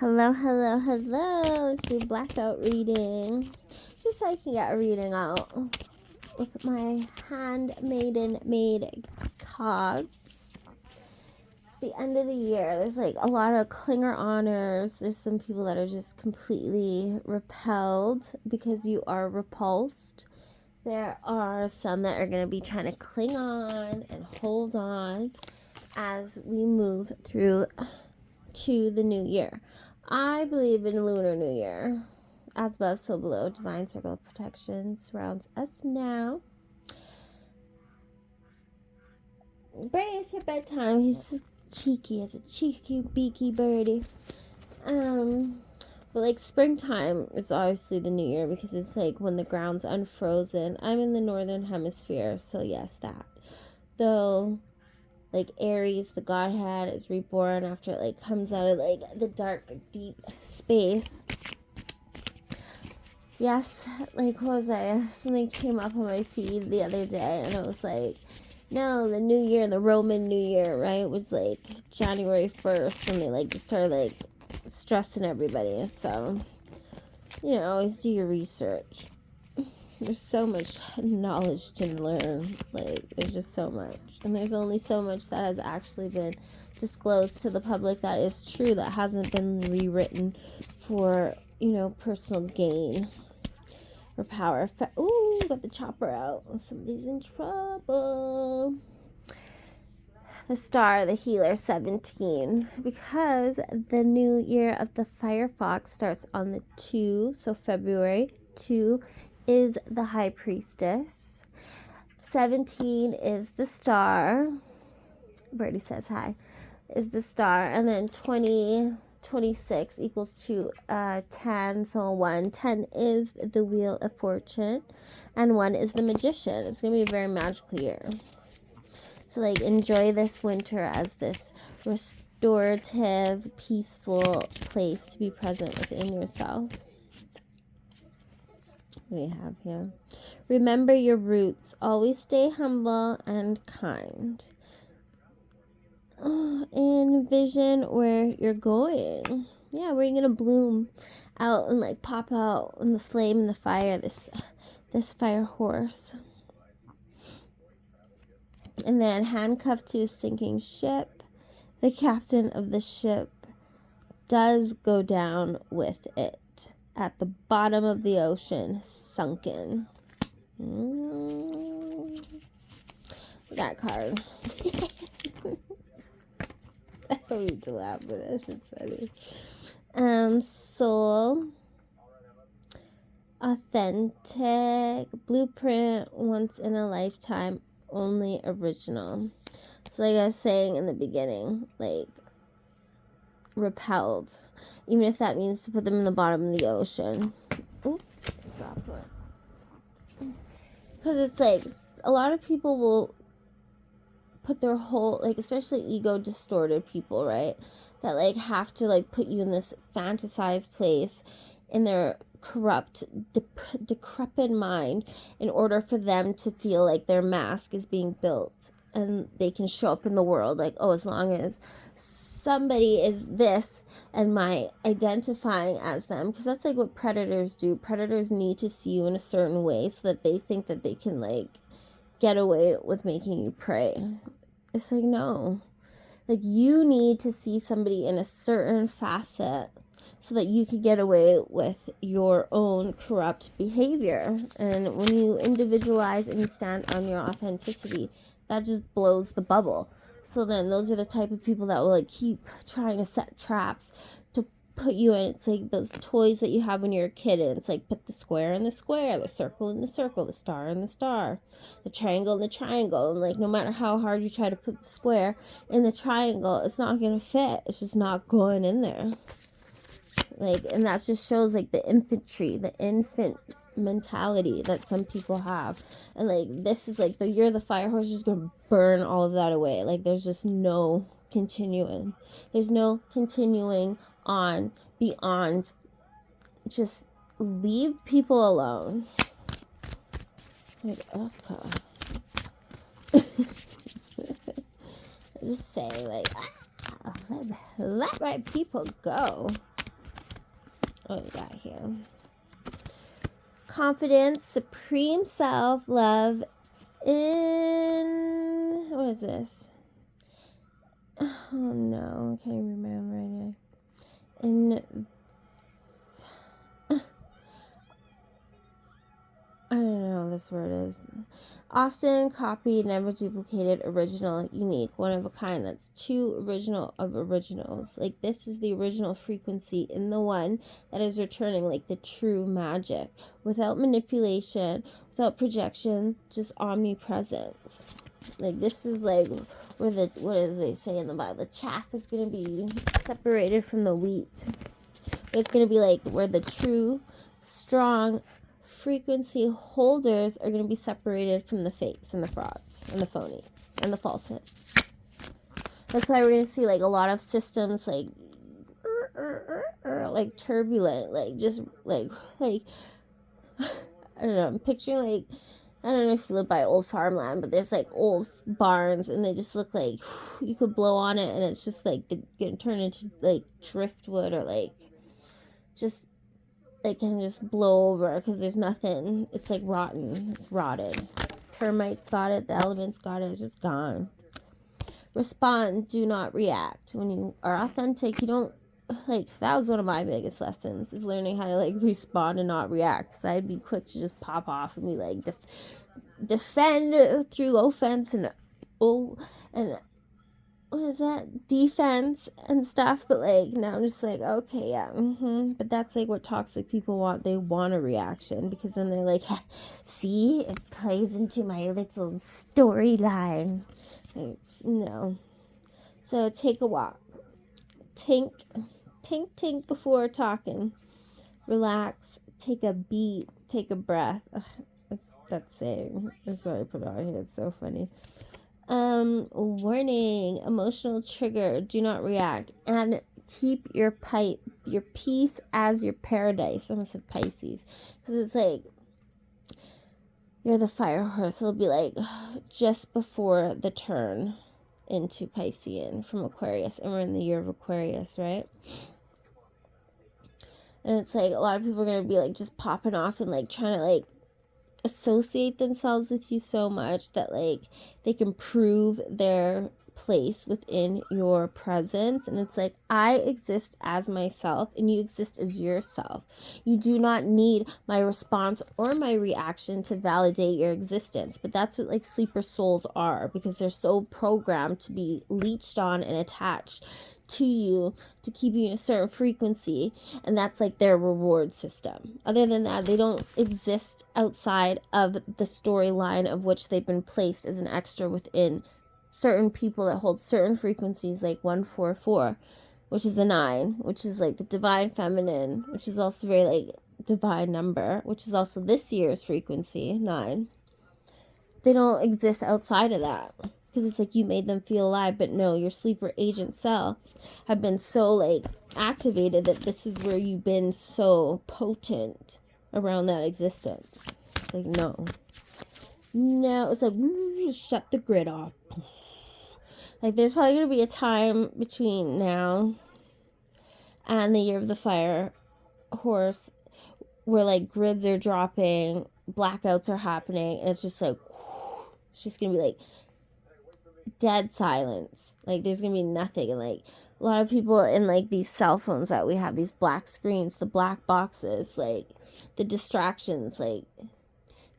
Hello, hello, hello. Let's do blackout reading. Just so I can get a reading out with my handmaiden-made cards. It's the end of the year. There's like a lot of clinger honors. There's some people that are just completely repelled because you are repulsed. There are some that are going to be trying to cling on and hold on as we move through to the new year. I believe in Lunar New Year. As above, so below. Divine circle of protection surrounds us now. Birdie, it's your bedtime. He's just cheeky as a cheeky beaky birdie. But like springtime is obviously the new year because it's like when the ground's unfrozen. I'm in the northern hemisphere, so yes, that. Though like Aries, the godhead, is reborn after it like comes out of like the dark, deep space. Yes, like what was I? Something came up on my feed the other day, and I was like, no, the new year, the Roman New Year, right? It was like January 1st, and they like just started like stressing everybody. So, always do your research. There's so much knowledge to learn. Like, there's just so much. And there's only so much that has actually been disclosed to the public that is true, that hasn't been rewritten for, personal gain or power. Ooh, got the chopper out. Somebody's in trouble. The star, the healer, 17. Because the new year of the Firefox starts on the 2, so February 2 is the high priestess. 17 is the star. Birdie says hi. Is the star. And then 26 equals to 10. So 10 is the wheel of fortune. And 1 is the magician. It's going to be a very magical year. So like enjoy this winter as this restorative, peaceful place to be present within yourself. We have here. Remember your roots. Always stay humble and kind. Envision where you're going. Yeah, where you're going to bloom out and like pop out in the flame and the fire. This fire horse. And then handcuffed to a sinking ship. The captain of the ship does go down with it. At the bottom of the ocean, sunken. That card. I don't need to laugh, but that shit's funny. Soul. Authentic. Blueprint. Once in a lifetime. Only original. So like I was saying in the beginning, like, repelled, even if that means to put them in the bottom of the ocean. Oops, dropped one. Because it's like a lot of people will put their whole, like, especially ego distorted people, right, that like have to like put you in this fantasized place in their corrupt, decrepit mind in order for them to feel like their mask is being built and they can show up in the world like, oh, as long as somebody is this and my identifying as them, because that's like what predators do. Predators need to see you in a certain way so that they think that they can like get away with making you prey. It's like, no, like you need to see somebody in a certain facet so that you can get away with your own corrupt behavior. And when you individualize and you stand on your authenticity, that just blows the bubble. So then those are the type of people that will like keep trying to set traps to put you in. It's like those toys that you have when you're a kid, and it's like put the square in the square, the circle in the circle, the star in the star, the triangle in the triangle, and like no matter how hard you try to put the square in the triangle, it's not going to fit. It's just not going in there. Like, and that just shows like the infant mentality that some people have. And like this is like the year of the fire horse is going to burn all of that away. Like there's just no continuing. There's no continuing on beyond. Just leave people alone. Like, okay. Just say like, let my people go. what we got here? Confidence, supreme self-love in... What is this? Oh, no. I can't remember right now. In... I don't know what this word is. Often copied, never duplicated, original, unique, one of a kind. That's two original of originals. Like, this is the original frequency in the one that is returning, like the true magic. Without manipulation, without projection, just omnipresence. Like, this is like where the, what does they say in the Bible? The chaff is going to be separated from the wheat. It's going to be like where the true, strong frequency holders are going to be separated from the fakes and the frauds and the phonies and the falsehoods. That's why we're going to see like a lot of systems like turbulent, like just like I don't know, I'm picturing like, I don't know if you live by old farmland, but there's like old barns and they just look like you could blow on it and it's just like going to turn into like driftwood or like just it can just blow over because there's nothing. It's like rotten. It's rotted. Termites got it. The elements got it. It's just gone. Respond. Do not react. When you are authentic, you don't, like, that was one of my biggest lessons, is learning how to, like, respond and not react. Because I'd be quick to just pop off and be, like, defend through offense and what is that, defense and stuff, but like now I'm just like, okay, yeah, but that's like what toxic people want. They want a reaction because then they're like, see, it plays into my little storyline. Like, no. So take a walk, tink before talking, relax, take a beat, take a breath. Ugh, that's saying, that's what I put out here. It's so funny. Warning, emotional trigger, do not react, and keep your peace as your paradise. I almost said Pisces, because it's like, you're the fire horse. It'll be like just before the turn into Piscean from Aquarius, and we're in the year of Aquarius, right? And it's like, a lot of people are going to be like just popping off and like trying to like associate themselves with you so much that like they can prove their place within your presence. And it's like, I exist as myself and you exist as yourself. You do not need my response or my reaction to validate your existence. But that's what like sleeper souls are, because they're so programmed to be leeched on and attached to you to keep you in a certain frequency, and that's like their reward system. Other than that, they don't exist outside of the storyline of which they've been placed as an extra within certain people that hold certain frequencies, like 144, which is the 9, which is like the divine feminine, which is also very like divine number, which is also this year's frequency 9. They don't exist outside of that. Because it's like you made them feel alive, but no, your sleeper agent selves have been so like activated that this is where you've been so potent around that existence. It's like, no, it's like, shut the grid off. Like, there's probably going to be a time between now and the year of the fire horse where like grids are dropping, blackouts are happening, and it's just like, it's just going to be like dead silence. Like, there's gonna be nothing. And like a lot of people in like these cell phones that we have, these black screens, the black boxes, like the distractions, like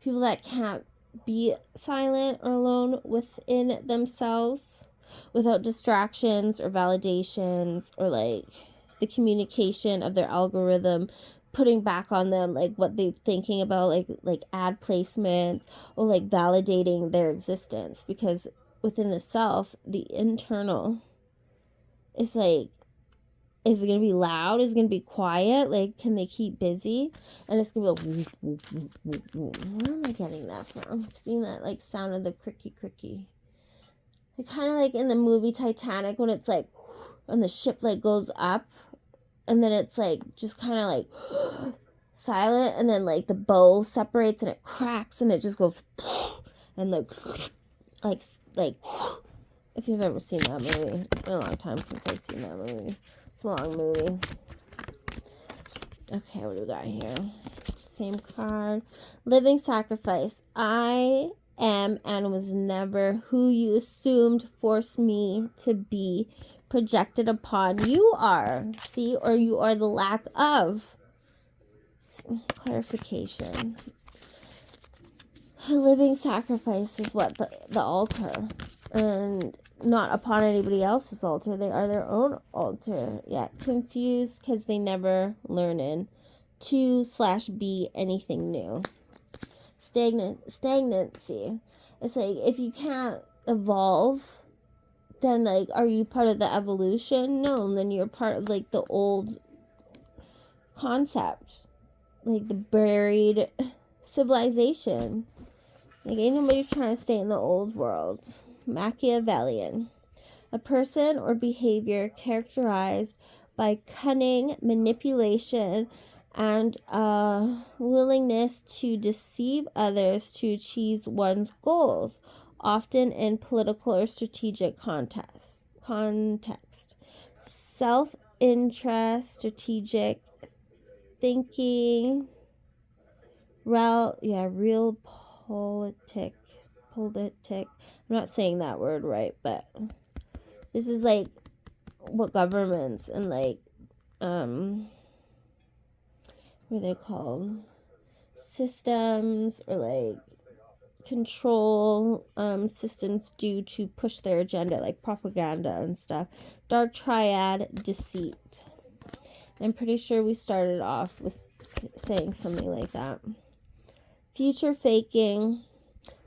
people that can't be silent or alone within themselves without distractions or validations or like the communication of their algorithm putting back on them like what they're thinking about, like ad placements or like validating their existence. Because within the self, the internal is like, is it going to be loud? Is it going to be quiet? Like, can they keep busy? And it's going to be like, whoop, whoop, whoop, whoop. Where am I getting that from? Seeing that like sound of the cricky. Like, kind of like in the movie Titanic when it's like, and the ship like goes up and then it's like just kind of like silent, and then like the bow separates and it cracks and it just goes and like if you've ever seen that movie, it's been a long time since I've seen that movie. It's a long movie. Okay, what do we got here? Same card. Living sacrifice. I am and was never who you assumed forced me to be projected upon. You are. See, or you are the lack of. Clarification. A living sacrifice is what the altar. And not upon anybody else's altar. They are their own altar. Yeah, confused because they never learn in to/be anything new. Stagnancy. It's like if you can't evolve, then like are you part of the evolution? No, then you're part of like the old concept. Like the buried civilization. Like ain't nobody trying to stay in the old world. Machiavellian. A person or behavior characterized by cunning, manipulation, and a willingness to deceive others to achieve one's goals, often in political or strategic context. Self-interest, strategic thinking, real politic. I'm not saying that word right, but this is like what governments and like what are they called? Systems or like control systems do to push their agenda, like propaganda and stuff. Dark triad, deceit. I'm pretty sure we started off with saying something like that. Future faking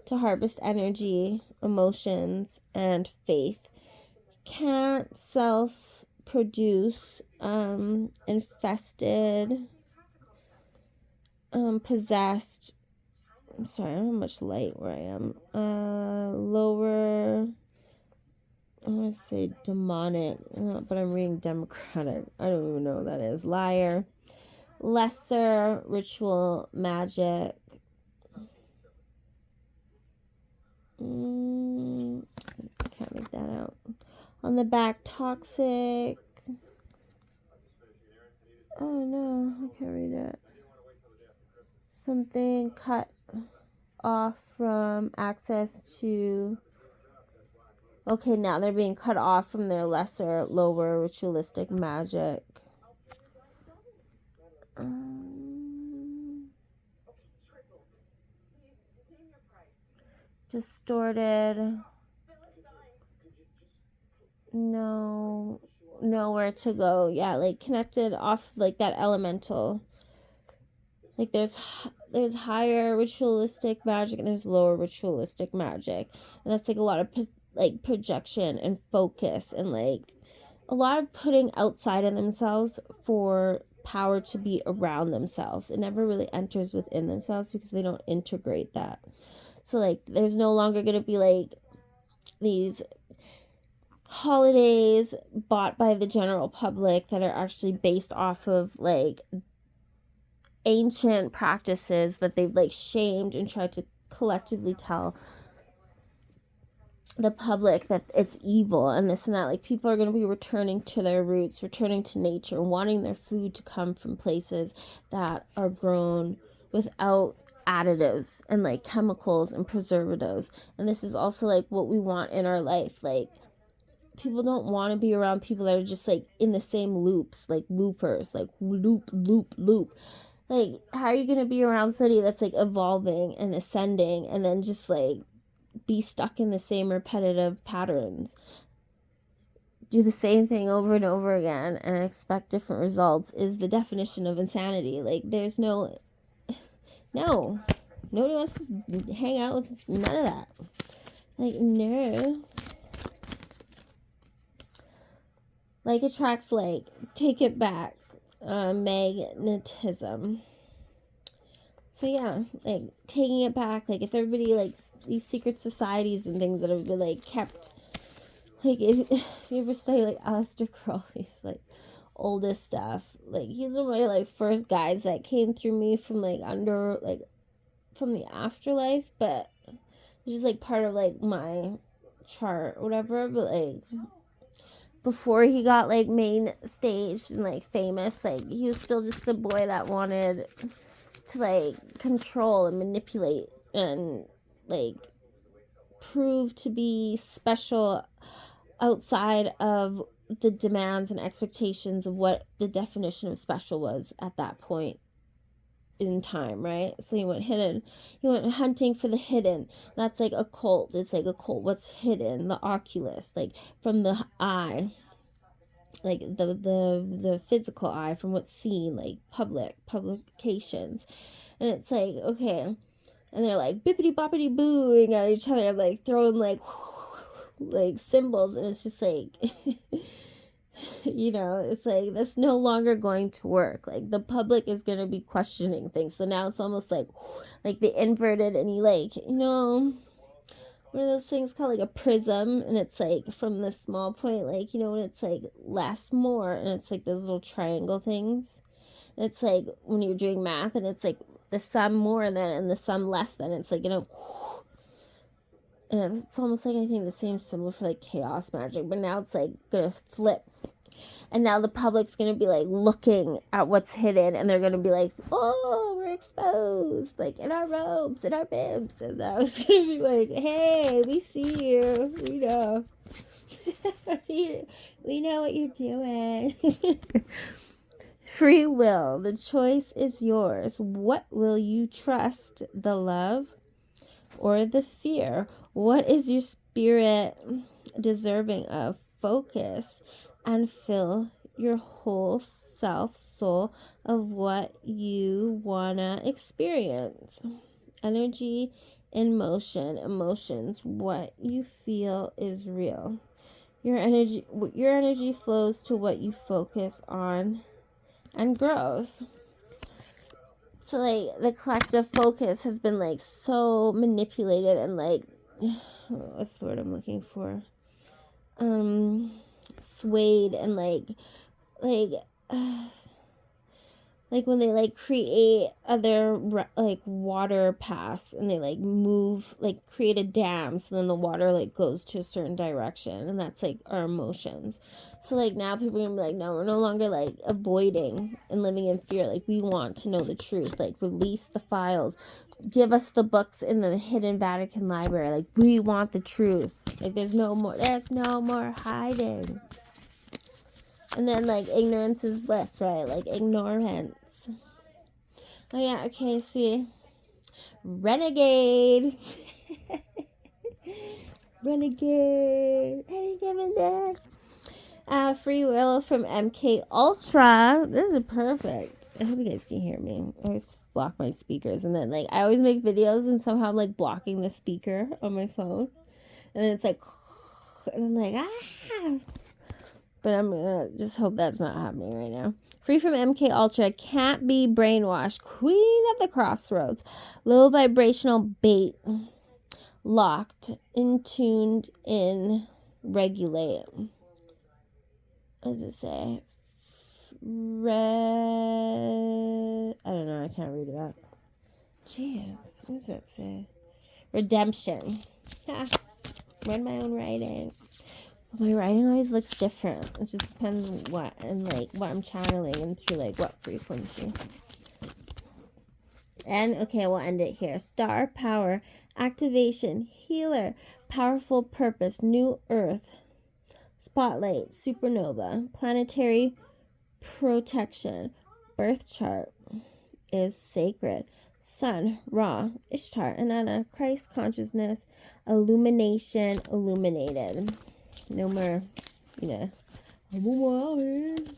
to harvest energy, emotions, and faith. Can't self-produce, infested, possessed. I'm sorry, I don't have much light where I am. Lower, I want to say demonic, but I'm reading democratic. I don't even know what that is. Liar. Lesser, ritual, magic. Can't make that out. On the back, toxic. Oh no, I can't read it. Something cut off from access to. Okay, now they're being cut off from their lesser, lower ritualistic magic. Distorted. No, nowhere to go. Yeah, like connected off like that elemental. Like there's higher ritualistic magic and there's lower ritualistic magic, and that's like a lot of like projection and focus and like a lot of putting outside of themselves for power to be around themselves. It never really enters within themselves because they don't integrate that. So like there's no longer going to be like these holidays bought by the general public that are actually based off of like ancient practices that they've like shamed and tried to collectively tell the public that it's evil and this and that. Like people are going to be returning to their roots, returning to nature, wanting their food to come from places that are grown without additives and like chemicals and preservatives. And this is also like what we want in our life. Like people don't want to be around people that are just like in the same loops, like loopers, like loop. Like how are you going to be around somebody that's like evolving and ascending and then just like be stuck in the same repetitive patterns, do the same thing over and over again and expect different results is the definition of insanity. Like there's no nobody wants to hang out with none of that. Like no, like attracts like, take it back, magnetism. So yeah, like taking it back, like if everybody likes these secret societies and things that have been like kept, like if you ever study like Aleister Crowley's like oldest stuff, like he's one of my like first guys that came through me from like under like from the afterlife, but it's just like part of like my chart or whatever. But like before he got like main staged and like famous, like he was still just a boy that wanted to like control and manipulate and like prove to be special outside of the demands and expectations of what the definition of special was at that point in time, right? So he went hidden. He went hunting for the hidden. That's like a cult. It's like a cult. What's hidden? The oculus, like from the eye, like the physical eye, from what's seen, like publications, and it's like okay, and they're like bippity boppity booing at each other, like throwing like symbols, and it's just like it's like that's no longer going to work. Like the public is going to be questioning things, so now it's almost like the inverted, and you what are those things called, like a prism, and it's like from the small point, like when it's like less more, and it's like those little triangle things, and it's like when you're doing math, and it's like the sum more than and the sum less than, it's like and it's almost like I think the same symbol for like chaos magic, but now it's like gonna flip. And now the public's going to be like looking at what's hidden, and they're going to be like, oh, we're exposed, like in our robes, in our bibs. And now it's going to be like, hey, we see you. We know. We know what you're doing. Free will. The choice is yours. What will you trust? The love or the fear? What is your spirit deserving of? Focus and fill your whole soul of what you wanna experience. Energy in motion, emotions, what you feel is real. Your energy flows to what you focus on and grows. So like the collective focus has been like so manipulated and like what's the word I'm looking for? Swayed and like when they like create other like water paths, and they like move, like create a dam, so then the water like goes to a certain direction, and that's like our emotions. So like now people are gonna be like, no, we're no longer like avoiding and living in fear. Like we want to know the truth. Like release the files, give us the books in the hidden Vatican library. Like we want the truth. Like there's no more hiding. And then like ignorance is bliss, right? Like ignorance. Oh yeah, okay, see. Renegade. Renegade. Any given day. Free will from MK Ultra. This is perfect. I hope you guys can hear me. I always block my speakers, and then like I always make videos and somehow I'm like blocking the speaker on my phone. And then it's like, and I'm like, ah. But I'm gonna just hope that's not happening right now. Free from MK Ultra, can't be brainwashed. Queen of the Crossroads, low vibrational bait, locked, in tuned in, regulate. What does it say? I don't know. I can't read that. Jeez, what does that say? Redemption. Ha. Read my own writing. My writing always looks different. It just depends on what and like what I'm channeling and through like what frequency. And okay, we'll end it here. Star power, activation, healer, powerful purpose, new earth, spotlight, supernova, planetary protection, birth chart is sacred. Sun, Ra, Ishtar, Inanna, Christ consciousness, illumination, illuminated. No more, I'm a woman.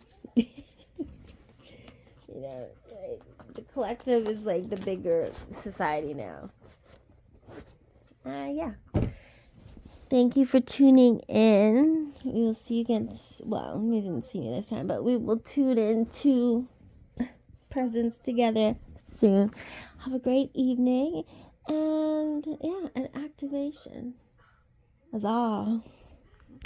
Like, the collective is like the bigger society now. Yeah. Thank you for tuning in. We will see you again. Well, you didn't see me this time, but we will tune in to presents together soon. Have a great evening, and yeah, an activation. That's all.